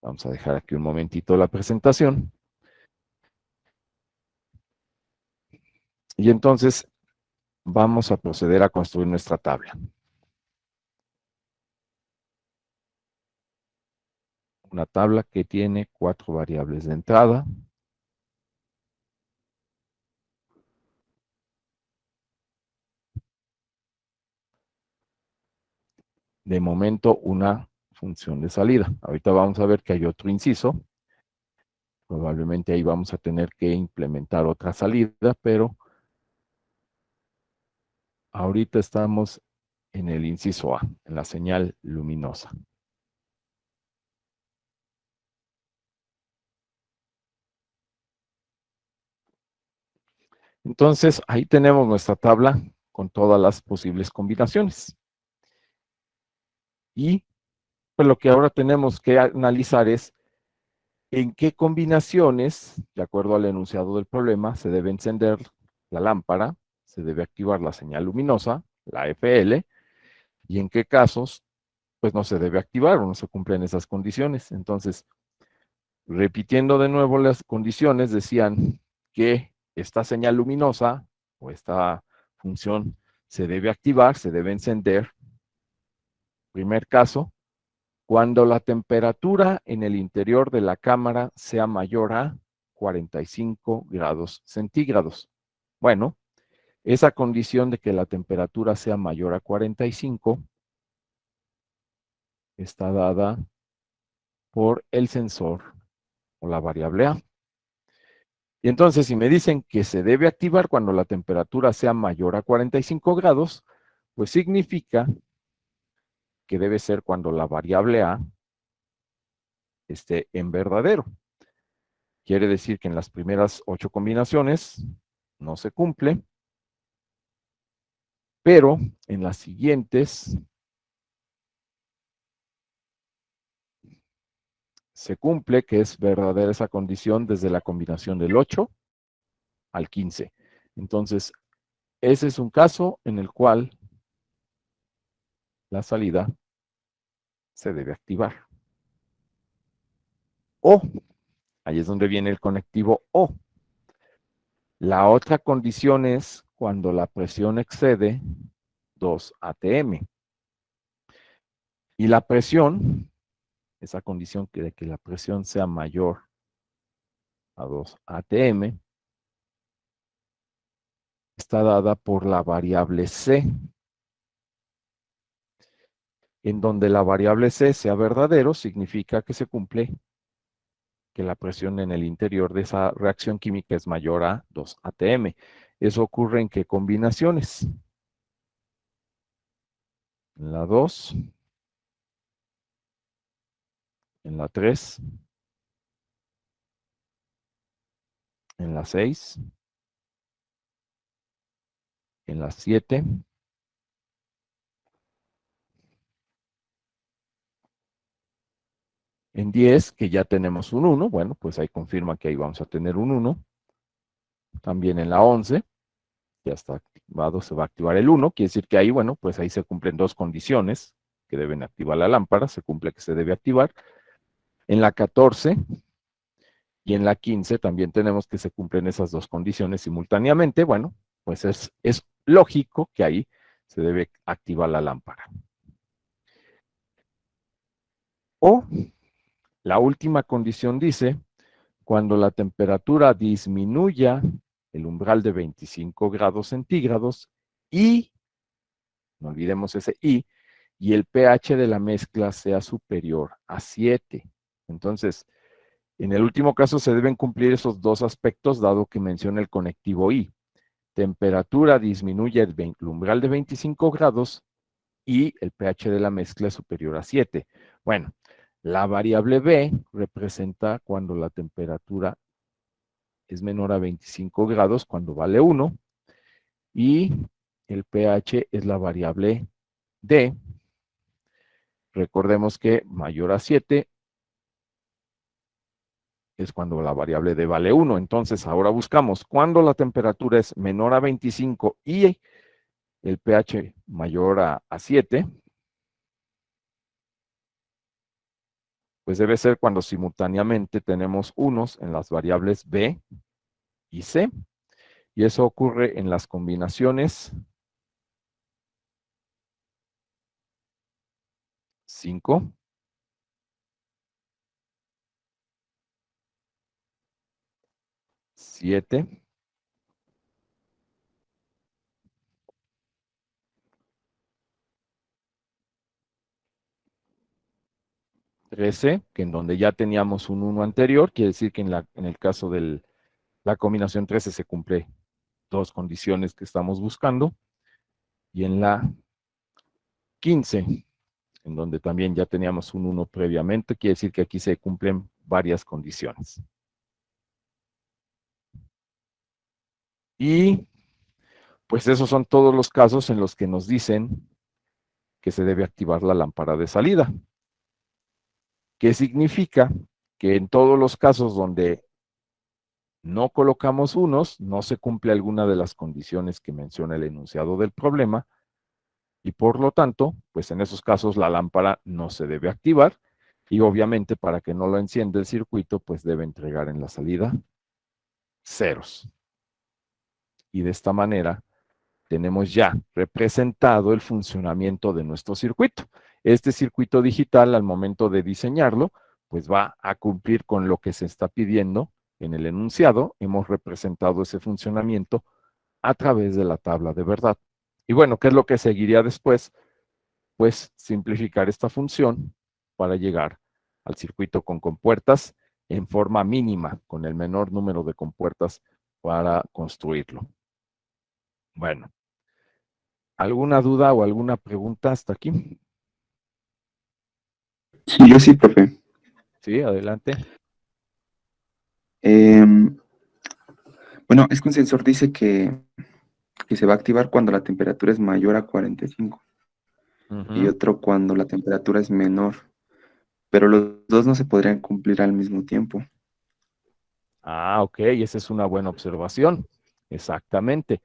Vamos a dejar aquí un momentito la presentación. Y entonces vamos a proceder a construir nuestra tabla. Una tabla que tiene 4 variables de entrada. De momento, una función de salida. Ahorita vamos a ver que hay otro inciso. Probablemente ahí vamos a tener que implementar otra salida, pero ahorita estamos en el inciso A, en la señal luminosa. Entonces, ahí tenemos nuestra tabla con todas las posibles combinaciones. Y pues lo que ahora tenemos que analizar es en qué combinaciones, de acuerdo al enunciado del problema, se debe encender la lámpara, se debe activar la señal luminosa, la FL, y en qué casos, pues no se debe activar o no se cumplen esas condiciones. Entonces, repitiendo de nuevo las condiciones, decían que esta señal luminosa o esta función se debe activar, se debe encender. Primer caso, cuando la temperatura en el interior de la cámara sea mayor a 45 grados centígrados. Bueno, esa condición de que la temperatura sea mayor a 45 está dada por el sensor o la variable A. Y entonces, si me dicen que se debe activar cuando la temperatura sea mayor a 45 grados, pues significa que debe ser cuando la variable A esté en verdadero. Quiere decir que en las primeras 8 combinaciones no se cumple, pero en las siguientes se cumple, que es verdadera esa condición desde la combinación del 8 al 15. Entonces, ese es un caso en el cual la salida se debe activar. O, ahí es donde viene el conectivo O. La otra condición es cuando la presión excede 2 atm. Y la presión, esa condición de que la presión sea mayor a 2 atm, está dada por la variable C, en donde la variable C sea verdadero, significa que se cumple que la presión en el interior de esa reacción química es mayor a 2 atm. ¿Eso ocurre en qué combinaciones? En la 2, en la 3, en la 6, en la 7, en 10, que ya tenemos un 1, bueno, pues ahí confirma que ahí vamos a tener un 1. También en la 11, ya está activado, se va a activar el 1, quiere decir que ahí, bueno, pues ahí se cumplen dos condiciones que deben activar la lámpara, se cumple que se debe activar. En la 14 y en la 15 también tenemos que se cumplen esas dos condiciones simultáneamente, bueno, pues es lógico que ahí se debe activar la lámpara. O la última condición dice, cuando la temperatura disminuya el umbral de 25 grados centígrados y, no olvidemos ese y el pH de la mezcla sea superior a 7. Entonces, en el último caso se deben cumplir esos dos aspectos, dado que menciona el conectivo I. Temperatura disminuye el umbral de 25 grados y el pH de la mezcla es superior a 7. Bueno, la variable B representa cuando la temperatura es menor a 25 grados, cuando vale 1, y el pH es la variable D. Recordemos que mayor a 7 es cuando la variable D vale 1. Entonces, ahora buscamos cuando la temperatura es menor a 25 y el pH mayor a 7. Pues debe ser cuando simultáneamente tenemos unos en las variables B y C. Y eso ocurre en las combinaciones 5, 7, 13, que en donde ya teníamos un 1 anterior, quiere decir que en el caso de la combinación 13 se cumple dos condiciones que estamos buscando. Y en la 15, en donde también ya teníamos un 1 previamente, quiere decir que aquí se cumplen varias condiciones. Y pues esos son todos los casos en los que nos dicen que se debe activar la lámpara de salida. ¿Qué significa? Que en todos los casos donde no colocamos unos, no se cumple alguna de las condiciones que menciona el enunciado del problema, y por lo tanto, pues en esos casos la lámpara no se debe activar, y obviamente para que no lo encienda el circuito, pues debe entregar en la salida ceros. Y de esta manera tenemos ya representado el funcionamiento de nuestro circuito. Este circuito digital, al momento de diseñarlo, pues va a cumplir con lo que se está pidiendo en el enunciado. Hemos representado ese funcionamiento a través de la tabla de verdad. Y bueno, ¿qué es lo que seguiría después? Pues simplificar esta función para llegar al circuito con compuertas en forma mínima, con el menor número de compuertas para construirlo. Bueno, ¿alguna duda o alguna pregunta hasta aquí? Sí, yo sí, profe. Sí, adelante. Em, bueno, es que un sensor dice que se va a activar cuando la temperatura es mayor a 45 y Ujú. otro cuando la temperatura es menor, pero los dos no se podrían cumplir al mismo tiempo. Ah, ok, esa es una buena observación. Exactamente.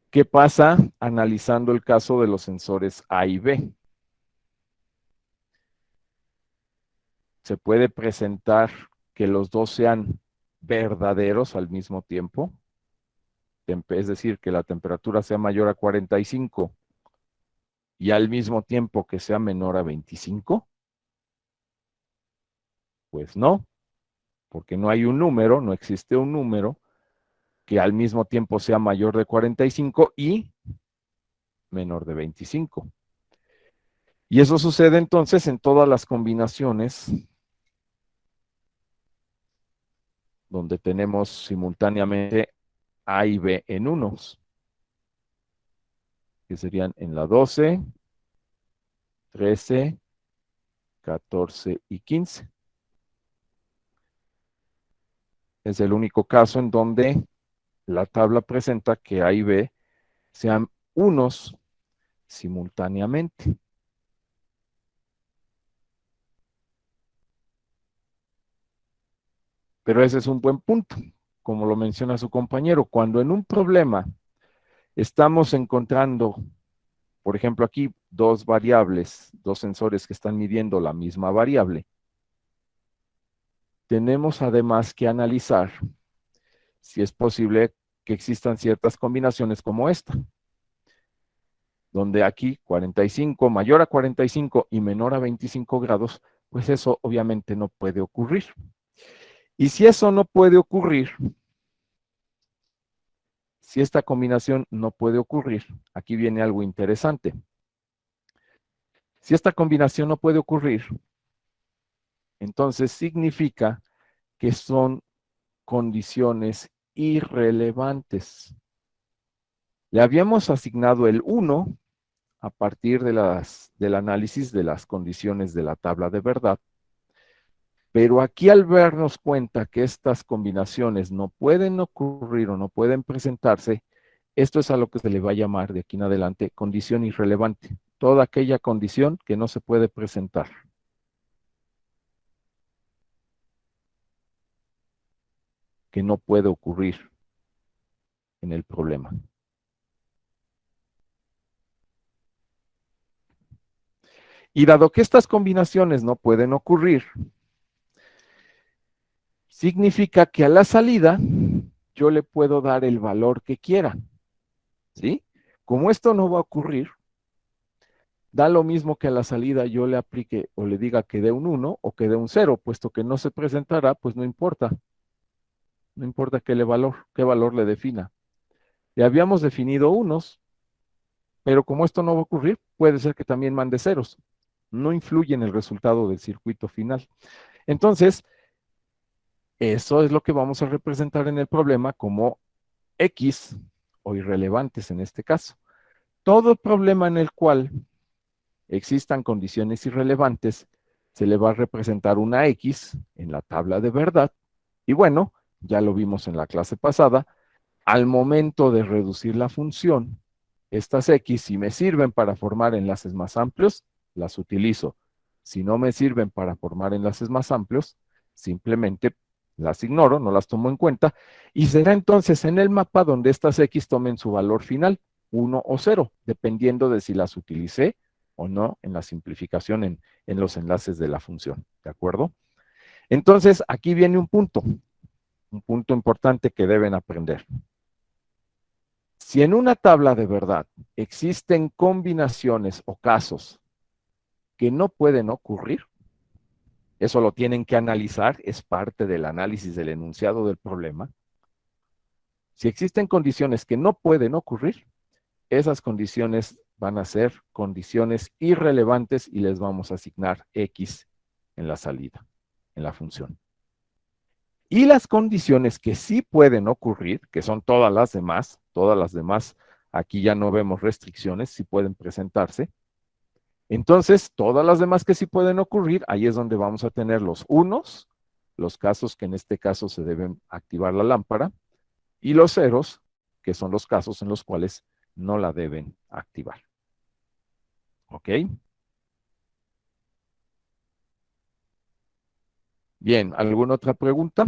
¿Qué pasa analizando el caso de los sensores A y B? ¿Se puede presentar que los dos sean verdaderos al mismo tiempo? Es decir, que la temperatura sea mayor a 45 y al mismo tiempo que sea menor a 25. Pues no, porque no hay un número, no existe un número que al mismo tiempo sea mayor de 45 y menor de 25. Y eso sucede entonces en todas las combinaciones donde tenemos simultáneamente A y B en unos, que serían en la 12, 13, 14 y 15. Es el único caso en donde la tabla presenta que A y B sean unos simultáneamente. Pero ese es un buen punto, como lo menciona su compañero. Cuando en un problema estamos encontrando, por ejemplo, aquí dos variables, dos sensores que están midiendo la misma variable, tenemos además que analizar si es posible que existan ciertas combinaciones como esta, donde aquí 45, mayor a 45 y menor a 25 grados, pues eso obviamente no puede ocurrir. Y si eso no puede ocurrir, si esta combinación no puede ocurrir, aquí viene algo interesante. Si esta combinación no puede ocurrir, entonces significa que son condiciones irrelevantes. Le habíamos asignado el 1 a partir del análisis de las condiciones de la tabla de verdad, pero aquí al darnos cuenta que estas combinaciones no pueden ocurrir o no pueden presentarse, esto es a lo que se le va a llamar de aquí en adelante condición irrelevante. Toda aquella condición que no se puede presentar, que no puede ocurrir en el problema. Y dado que estas combinaciones no pueden ocurrir, significa que a la salida yo le puedo dar el valor que quiera, ¿sí? Como esto no va a ocurrir, da lo mismo que a la salida yo le aplique o le diga que dé un 1 o que dé un 0, puesto que no se presentará, pues no importa. No importa qué valor le defina. Le habíamos definido unos, pero como esto no va a ocurrir, puede ser que también mande ceros. No influye en el resultado del circuito final. Entonces, eso es lo que vamos a representar en el problema como X o irrelevantes en este caso. Todo problema en el cual existan condiciones irrelevantes, se le va a representar una X en la tabla de verdad. Y bueno, ya lo vimos en la clase pasada, al momento de reducir la función, estas X, si me sirven para formar enlaces más amplios, las utilizo. Si no me sirven para formar enlaces más amplios, simplemente las ignoro, no las tomo en cuenta, y será entonces en el mapa donde estas X tomen su valor final, 1 o 0, dependiendo de si las utilicé o no en la simplificación en los enlaces de la función, ¿de acuerdo? Entonces, aquí viene un punto importante que deben aprender. Si en una tabla de verdad existen combinaciones o casos que no pueden ocurrir, eso lo tienen que analizar, es parte del análisis del enunciado del problema. Si existen condiciones que no pueden ocurrir, esas condiciones van a ser condiciones irrelevantes y les vamos a asignar X en la salida, en la función. Y las condiciones que sí pueden ocurrir, que son todas las demás, aquí ya no vemos restricciones, sí pueden presentarse. Entonces, todas las demás que sí pueden ocurrir, ahí es donde vamos a tener los unos, los casos que en este caso se deben activar la lámpara, y los ceros, que son los casos en los cuales no la deben activar. ¿Ok? Bien, ¿alguna otra pregunta?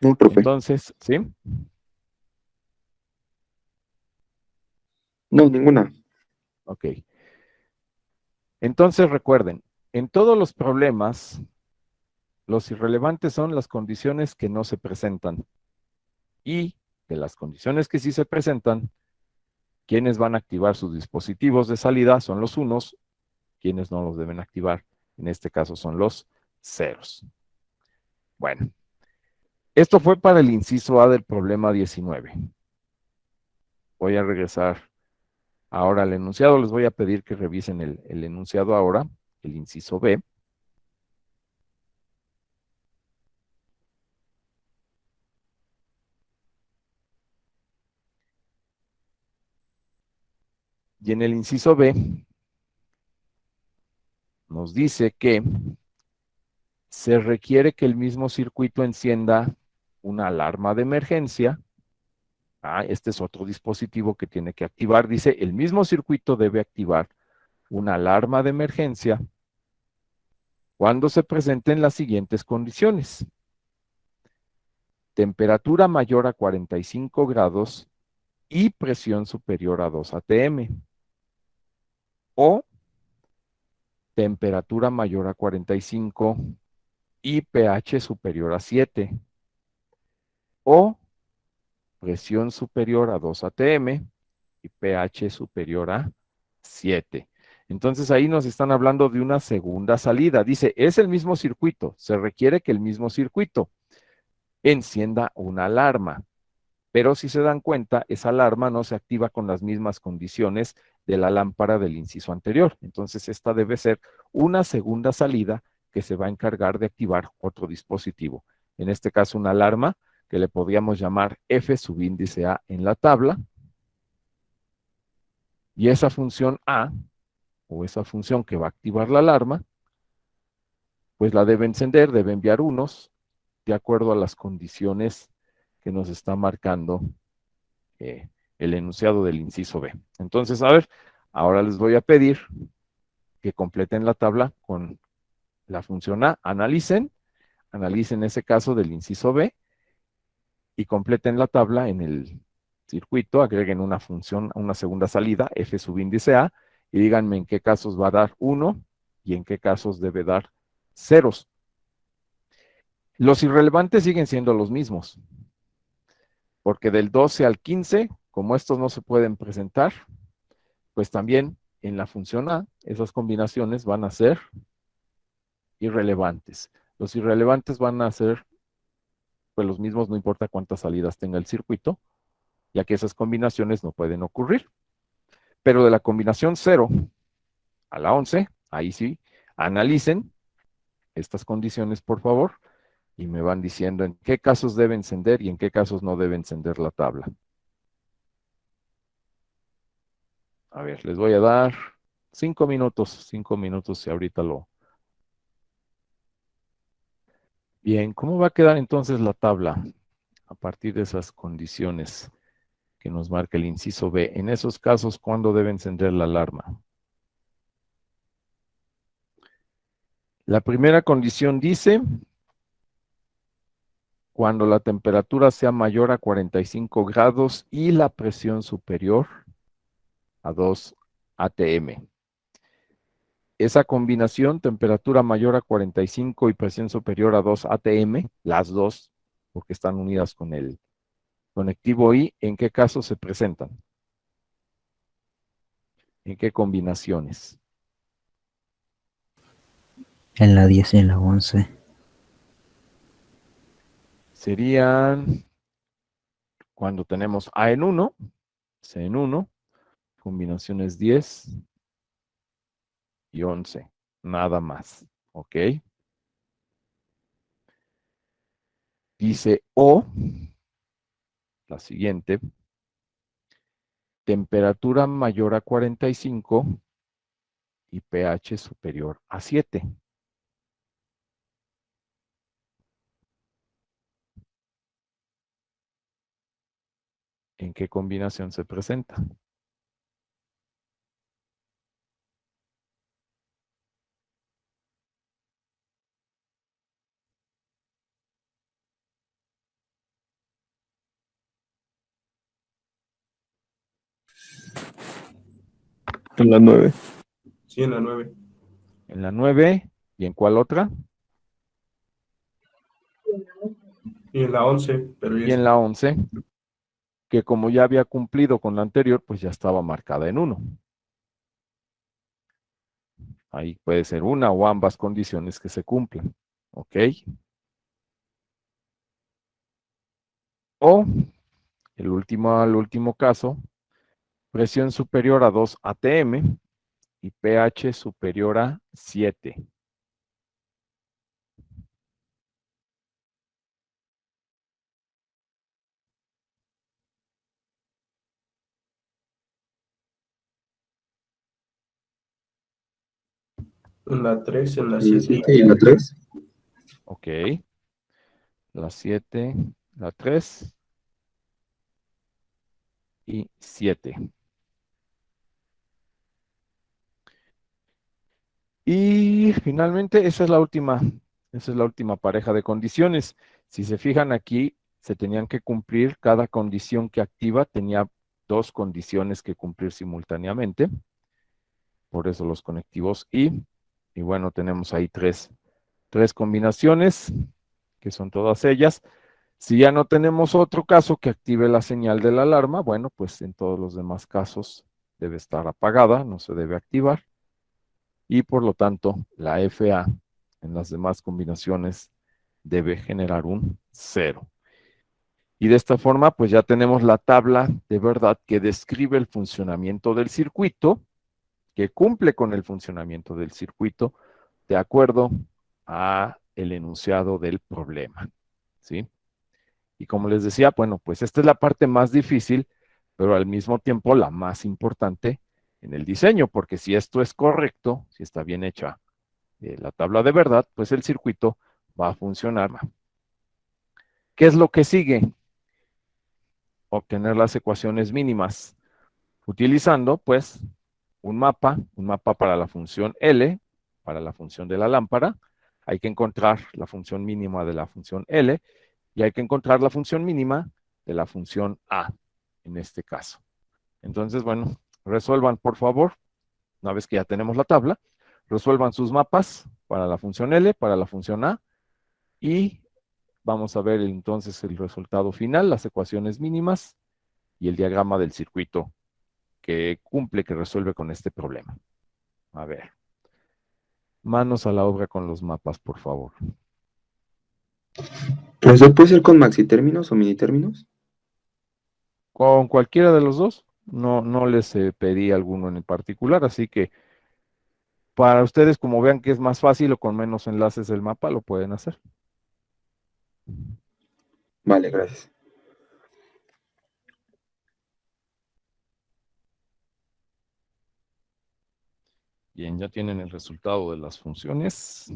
No, profe. Entonces, ¿sí? No, ninguna. Ok. Entonces recuerden, en todos los problemas, los irrelevantes son las condiciones que no se presentan. Y de las condiciones que sí se presentan, quienes van a activar sus dispositivos de salida son los unos, quienes no los deben activar, en este caso son los ceros. Bueno, esto fue para el inciso A del problema 19. Voy a regresar ahora al enunciado, les voy a pedir que revisen el enunciado ahora, el inciso B. Y en el inciso B nos dice que se requiere que el mismo circuito encienda una alarma de emergencia. Este es otro dispositivo que tiene que activar. Dice, el mismo circuito debe activar una alarma de emergencia cuando se presenten las siguientes condiciones. Temperatura mayor a 45 grados y presión superior a 2 atm. O temperatura mayor a 45 y pH superior a 7. O presión superior a 2 atm y pH superior a 7. Entonces ahí nos están hablando de una segunda salida. Dice, es el mismo circuito, se requiere que el mismo circuito encienda una alarma. Pero si se dan cuenta, esa alarma no se activa con las mismas condiciones de la lámpara del inciso anterior. Entonces esta debe ser una segunda salida que se va a encargar de activar otro dispositivo. En este caso una alarma que le podríamos llamar F subíndice A en la tabla. Y esa función A, o esa función que va a activar la alarma, pues la debe encender, debe enviar unos, de acuerdo a las condiciones que nos está marcando el enunciado del inciso B. Entonces, a ver, Ahora les voy a pedir que completen la tabla con la función A. Analicen ese caso del inciso B y completen la tabla en el circuito, agreguen una función, una segunda salida, f subíndice A, y díganme en qué casos va a dar 1 y en qué casos debe dar ceros. Los irrelevantes siguen siendo los mismos, porque del 12 al 15, como estos no se pueden presentar, pues también en la función A, esas combinaciones van a ser irrelevantes. Los irrelevantes van a ser pues los mismos, no importa cuántas salidas tenga el circuito, ya que esas combinaciones no pueden ocurrir. Pero de la combinación 0 a la 11, ahí sí, analicen estas condiciones, por favor, y me van diciendo en qué casos debe encender y en qué casos no debe encender la tabla. A ver, les voy a dar 5 minutos y ahorita lo... Bien, ¿cómo va a quedar entonces la tabla a partir de esas condiciones que nos marca el inciso B? En esos casos, ¿cuándo debe encender la alarma? La primera condición dice, cuando la temperatura sea mayor a 45 grados y la presión superior a 2 atm. Esa combinación, temperatura mayor a 45 y presión superior a 2 atm, las dos, porque están unidas con el conectivo I, ¿en qué casos se presentan? ¿En qué combinaciones? En la 10 y en la 11. Serían cuando tenemos A en 1, C en 1, combinaciones 10 y 11, nada más, ¿ok? Dice O, la siguiente, temperatura mayor a 45 y pH superior a 7. ¿En qué combinación se presenta? En la 9. Sí, en la 9. En la 9, ¿y en cuál otra? Y en la 11, pero ya Y en la 11, que como ya había cumplido con la anterior, pues ya estaba marcada en 1. Ahí puede ser una o ambas condiciones que se cumplan, ¿ok? O, el último caso, presión superior a 2 atm y pH superior a 7. en la 3, en la En la 7. 7 y en la 3. Ok, la 7, la 3 y 7. Y finalmente, esa es la última pareja de condiciones. Si se fijan aquí, se tenían que cumplir, cada condición que activa tenía dos condiciones que cumplir simultáneamente. Por eso los conectivos y bueno, tenemos ahí tres combinaciones, que son todas ellas. Si ya no tenemos otro caso que active la señal de la alarma, bueno, pues en todos los demás casos debe estar apagada, no se debe activar. Y por lo tanto, la FA en las demás combinaciones debe generar un 0. Y de esta forma, pues ya tenemos la tabla de verdad que describe el funcionamiento del circuito, que cumple con el funcionamiento del circuito de acuerdo a el enunciado del problema, ¿sí? Y como les decía, bueno, pues esta es la parte más difícil, pero al mismo tiempo la más importante en el diseño, porque si esto es correcto, si está bien hecha la tabla de verdad, pues el circuito va a funcionar. ¿Qué es lo que sigue? Obtener las ecuaciones mínimas, utilizando, pues, un mapa para la función L, para la función de la lámpara. Hay que encontrar la función mínima de la función L y hay que encontrar la función mínima de la función A, en este caso. Entonces, bueno, resuelvan, por favor, una vez que ya tenemos la tabla, resuelvan sus mapas para la función L, para la función A, y vamos a ver entonces el resultado final, las ecuaciones mínimas y el diagrama del circuito que cumple, que resuelve con este problema. A ver. Manos a la obra con los mapas, por favor. Profesor, ¿puede ser con maxi términos o mini términos? Con cualquiera de los dos. No les pedí alguno en particular, así que para ustedes, como vean que es más fácil o con menos enlaces el mapa, lo pueden hacer. Vale, gracias. Bien, ya tienen el resultado de las funciones.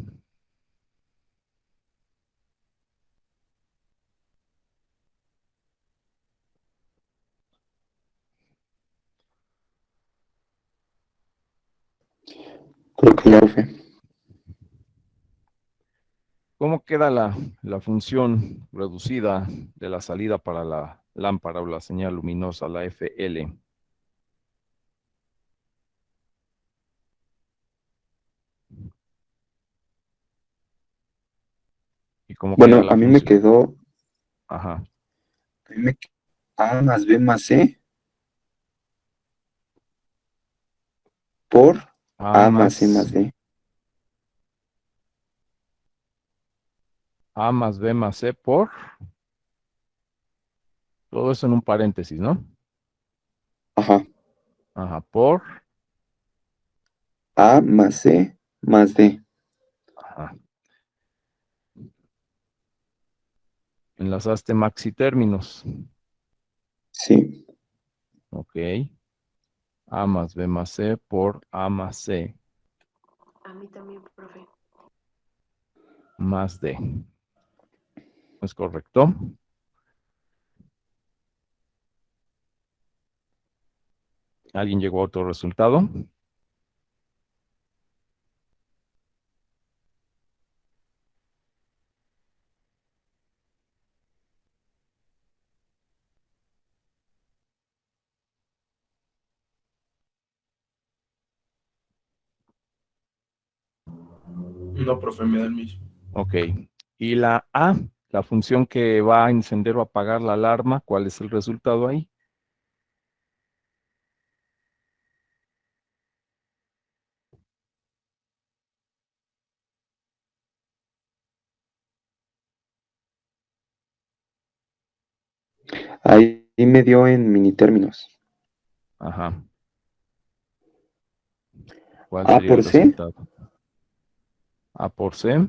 Creo que ya, profe. ¿Cómo queda la función reducida de la salida para la lámpara o la señal luminosa, la FL? ¿Y cómo queda Bueno, la a mí me función? quedó Ajá. a mí me- A más B más C por A A más C más, más D. A más B más C por, todo eso en un paréntesis, ¿no? Ajá. Ajá, por, A más C más D. ajá. Enlazaste maxi términos. Sí. Ok. A más B más C por A más C A mí también, profe. más D. ¿Es correcto? ¿Alguien llegó a otro resultado? No, profe, me da el mismo. Ok. Y la A, la función que va a encender o apagar la alarma, ¿cuál es el resultado ahí? Ahí me dio en mini términos. Ajá. ¿Cuál A sería el por C resultado? A por C.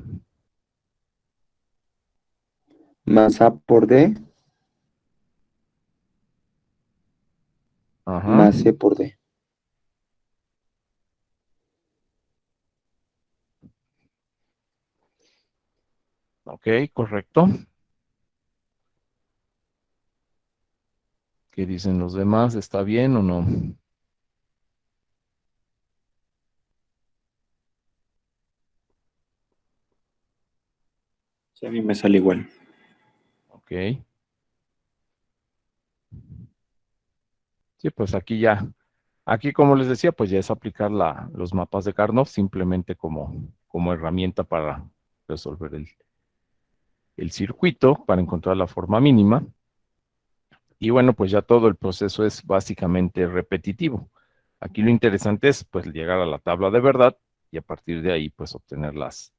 más A por D Ajá. más C por D. Ok, correcto. ¿Qué dicen los demás? ¿Está bien o no? Sí, a mí me sale igual. Ok. Sí, pues aquí ya. Aquí, como les decía, pues ya es aplicar los mapas de Karnoff simplemente como herramienta para resolver el circuito, para encontrar la forma mínima. Y bueno, pues ya todo el proceso es básicamente repetitivo. Aquí lo interesante es pues llegar a la tabla de verdad y a partir de ahí pues obtener las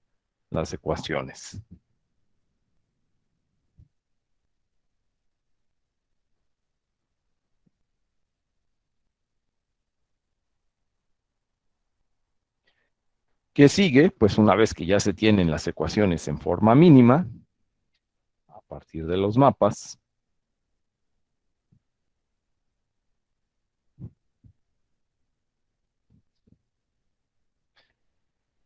ecuaciones. ¿Qué sigue? Pues una vez que ya se tienen las ecuaciones en forma mínima, a partir de los mapas,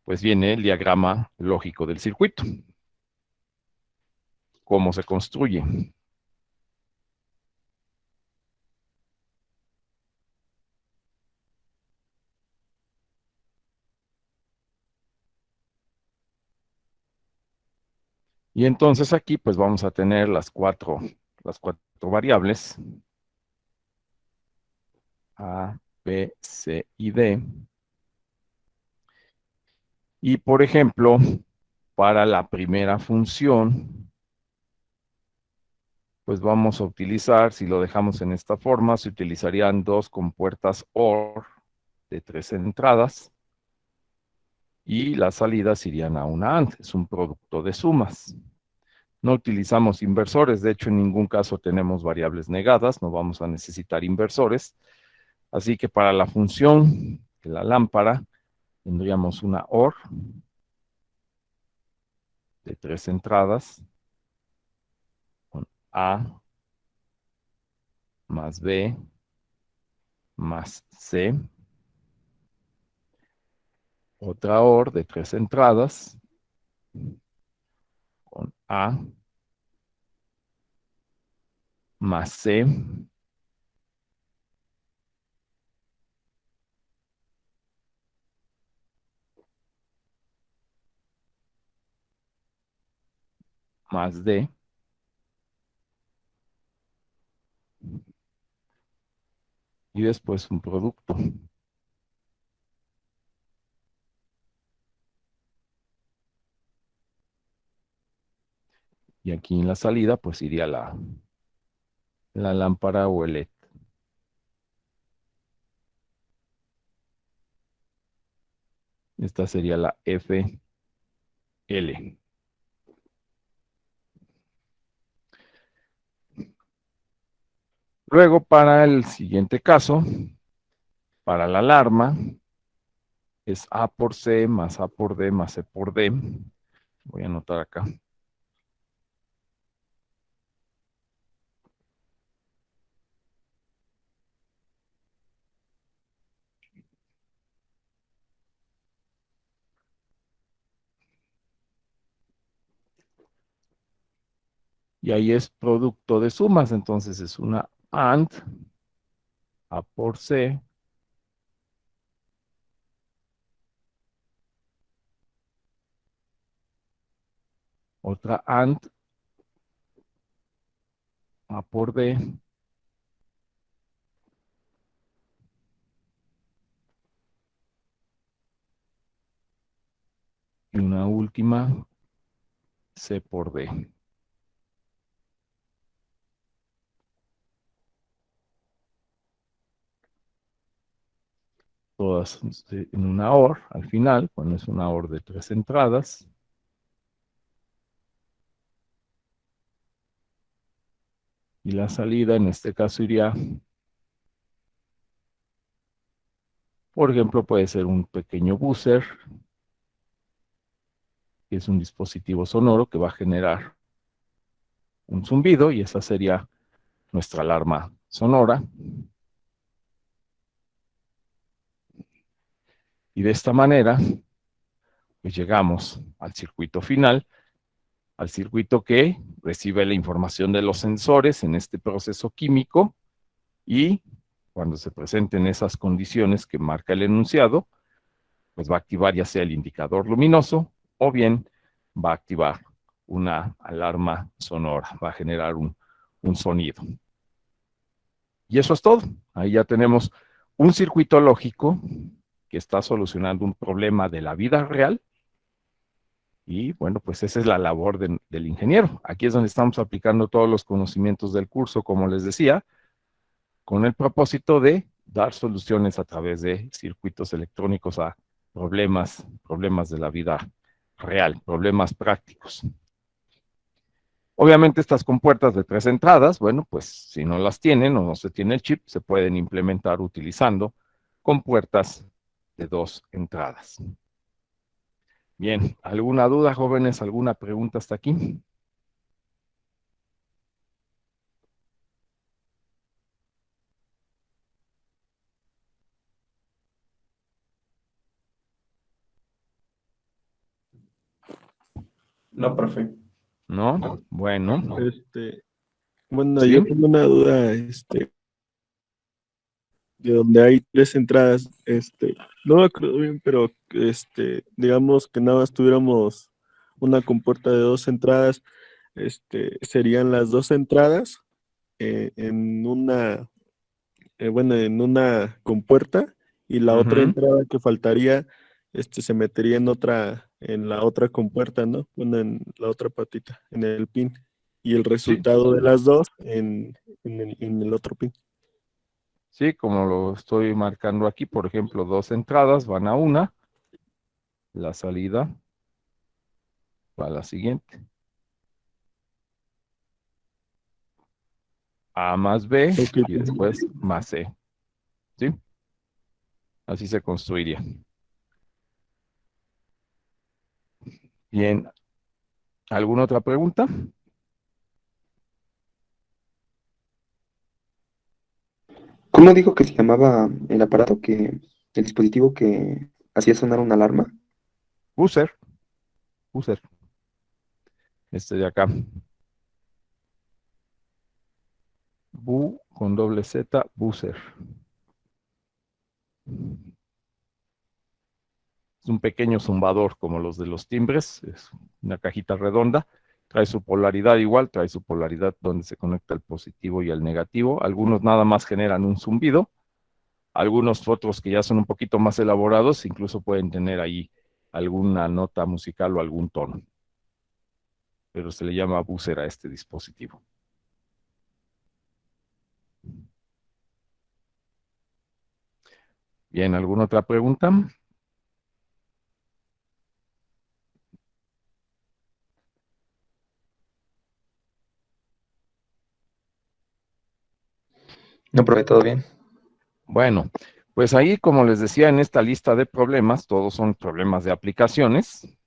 pues viene el diagrama lógico del circuito. ¿Cómo se construye? Y entonces aquí pues vamos a tener las cuatro variables A, B, C y D. Y por ejemplo, para la primera función, pues vamos a utilizar, si lo dejamos en esta forma, se utilizarían dos compuertas OR de 3 entradas y las salidas irían a una AND, es un producto de sumas. No utilizamos inversores, de hecho en ningún caso tenemos variables negadas, no vamos a necesitar inversores. Así que para la función de la lámpara tendríamos una OR de 3 entradas con A más B más C. Otra OR de 3 entradas con A más C más D. Y después un producto. Y aquí en la salida, pues iría la lámpara o el LED. Esta sería la FL. Luego, para el siguiente caso, para la alarma, es A por C más A por D más C por D. Voy a anotar acá. Y ahí es producto de sumas, entonces es una AND, A por C, otra AND, A por D, y una última C por D. Todas en una OR al final, cuando es una OR de 3 entradas. Y la salida en este caso iría, por ejemplo, puede ser un pequeño buzzer, que es un dispositivo sonoro que va a generar un zumbido, y esa sería nuestra alarma sonora. Y de esta manera, pues llegamos al circuito final, al circuito que recibe la información de los sensores en este proceso químico, y cuando se presenten esas condiciones que marca el enunciado, pues va a activar ya sea el indicador luminoso o bien va a activar una alarma sonora, va a generar un sonido. Y eso es todo. Ahí ya tenemos un circuito lógico que está solucionando un problema de la vida real. Y bueno, pues esa es la labor del ingeniero. Aquí es donde estamos aplicando todos los conocimientos del curso, como les decía, con el propósito de dar soluciones a través de circuitos electrónicos a problemas de la vida real, problemas prácticos. Obviamente estas compuertas de 3 entradas, bueno, pues si no las tienen o no se tiene el chip, se pueden implementar utilizando compuertas de 2 entradas. Bien, ¿alguna duda, jóvenes? ¿Alguna pregunta hasta aquí? No, profe. ¿No? Bueno, Bueno, ¿sí? yo tengo una duda, de donde hay 3 entradas, no me acuerdo bien, pero digamos que nada más tuviéramos una compuerta de 2 entradas, serían las 2 entradas en una, en una compuerta, y la otra Ujú. entrada que faltaría, se metería en la otra compuerta, ¿no? Bueno, en la otra patita, en el pin. Y el Sí, resultado de las dos en el otro pin. sí, como lo estoy marcando aquí, por ejemplo, 2 entradas van a una, la salida va a la siguiente. A más B Ok. y después más C, ¿sí? Así se construiría. Bien, ¿alguna otra pregunta? ¿Cómo dijo que se llamaba el aparato el dispositivo que hacía sonar una alarma? Buzzer, buzzer, este de acá. Bu con doble Z, buzzer. Es un pequeño zumbador como los de los timbres, es una cajita redonda, trae su polaridad igual, trae su polaridad donde se conecta el positivo y el negativo. Algunos nada más generan un zumbido, algunos otros que ya son un poquito más elaborados, incluso pueden tener ahí alguna nota musical o algún tono, pero se le llama buzzer a este dispositivo. Bien, ¿alguna otra pregunta? No, profe, todo bien. Bueno, pues ahí, como les decía, en esta lista de problemas, todos son problemas de aplicaciones,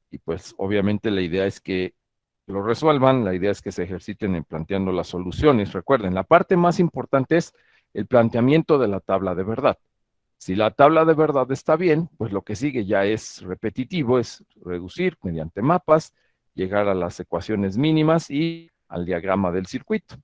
y pues obviamente la idea es que lo resuelvan, la idea es que se ejerciten en planteando las soluciones. Recuerden, la parte más importante es el planteamiento de la tabla de verdad. Si la tabla de verdad está bien, pues lo que sigue ya es repetitivo, es reducir mediante mapas, llegar a las ecuaciones mínimas y al diagrama del circuito.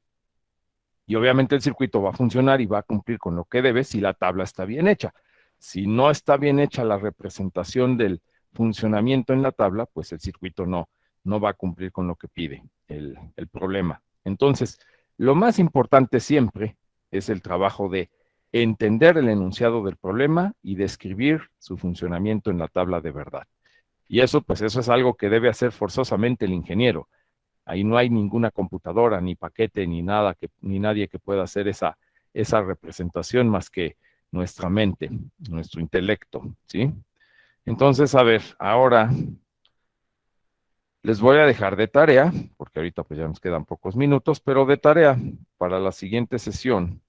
Y obviamente el circuito va a funcionar y va a cumplir con lo que debe si la tabla está bien hecha. Si no está bien hecha la representación del funcionamiento en la tabla, pues el circuito no va a cumplir con lo que pide el problema. Entonces, lo más importante siempre es el trabajo de entender el enunciado del problema y describir su funcionamiento en la tabla de verdad. Y eso, pues eso es algo que debe hacer forzosamente el ingeniero. Ahí no hay ninguna computadora, ni paquete, ni nada, ni nadie que pueda hacer esa representación más que nuestra mente, nuestro intelecto, ¿sí? Entonces, a ver, ahora les voy a dejar de tarea, porque ahorita pues ya nos quedan pocos minutos, pero de tarea para la siguiente sesión,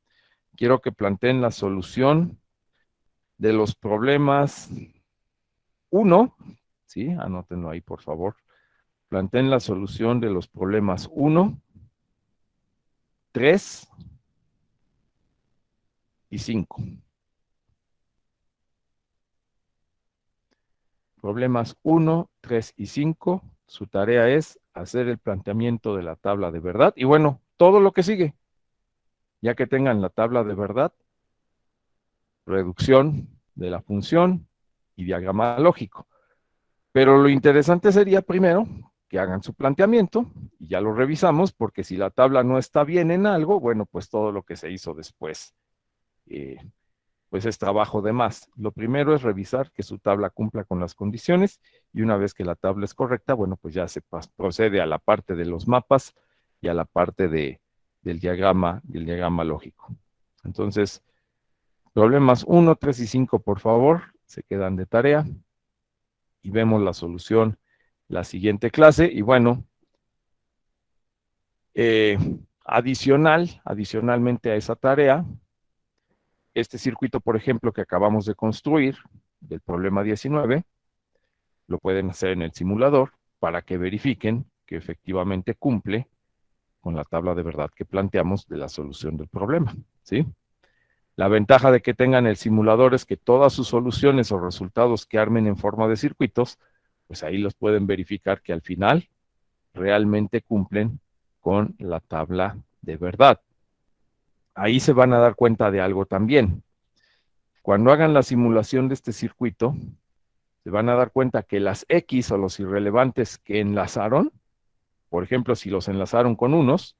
quiero que planteen la solución de los problemas 1, ¿sí? Anótenlo ahí, por favor. Planteen la solución de los problemas 1, 3 y 5. Problemas 1, 3 y 5. Su tarea es hacer el planteamiento de la tabla de verdad. Y bueno, todo lo que sigue. Ya que tengan la tabla de verdad, reducción de la función y diagrama lógico. Pero lo interesante sería primero que hagan su planteamiento y ya lo revisamos, porque si la tabla no está bien en algo, bueno, pues todo lo que se hizo después pues es trabajo de más. Lo primero es revisar que su tabla cumpla con las condiciones, y una vez que la tabla es correcta, bueno, pues ya se procede a la parte de los mapas y a la parte del diagrama y el diagrama lógico. Entonces, problemas 1, 3 y 5, por favor, se quedan de tarea y vemos la solución la siguiente clase. Y bueno, adicionalmente a esa tarea, este circuito, por ejemplo, que acabamos de construir del problema 19, lo pueden hacer en el simulador para que verifiquen que efectivamente cumple con la tabla de verdad que planteamos de la solución del problema, ¿sí? La ventaja de que tengan el simulador es que todas sus soluciones o resultados que armen en forma de circuitos, pues ahí los pueden verificar que al final realmente cumplen con la tabla de verdad. Ahí se van a dar cuenta de algo también. Cuando hagan la simulación de este circuito, se van a dar cuenta que las X o los irrelevantes que enlazaron, por ejemplo, si los enlazaron con unos,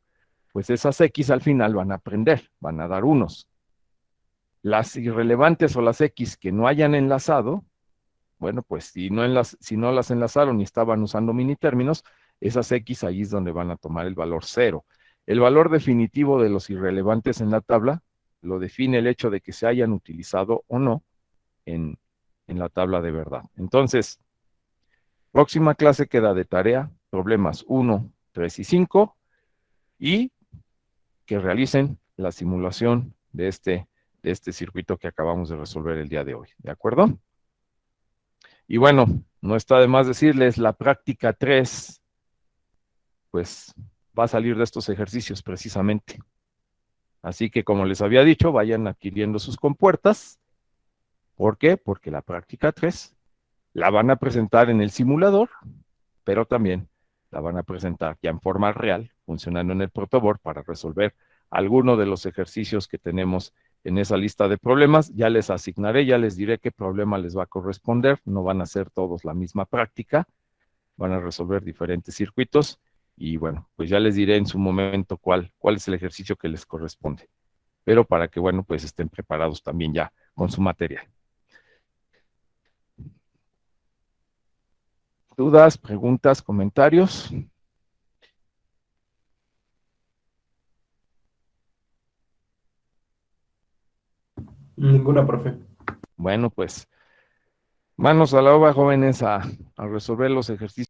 pues esas X al final van a prender, van a dar unos. Las irrelevantes o las X que no hayan enlazado, bueno, pues si no las enlazaron y estaban usando mini términos, esas X ahí es donde van a tomar el valor 0. El valor definitivo de los irrelevantes en la tabla lo define el hecho de que se hayan utilizado o no en la tabla de verdad. Entonces, próxima clase queda de tarea problemas 1, 3 y 5 y que realicen la simulación de este circuito que acabamos de resolver el día de hoy. ¿De acuerdo? Y bueno, no está de más decirles, la práctica 3, pues va a salir de estos ejercicios precisamente. Así que como les había dicho, vayan adquiriendo sus compuertas. ¿Por qué? Porque la práctica 3 la van a presentar en el simulador, pero también la van a presentar ya en forma real, funcionando en el protoboard para resolver alguno de los ejercicios que tenemos en esa lista de problemas. Ya les asignaré, ya les diré qué problema les va a corresponder. No van a ser todos la misma práctica, van a resolver diferentes circuitos y bueno, pues ya les diré en su momento cuál es el ejercicio que les corresponde. Pero para que, bueno, pues estén preparados también ya con su material. ¿Dudas, preguntas, comentarios? Ninguna, profe. Bueno, pues manos a la obra, jóvenes, a resolver los ejercicios.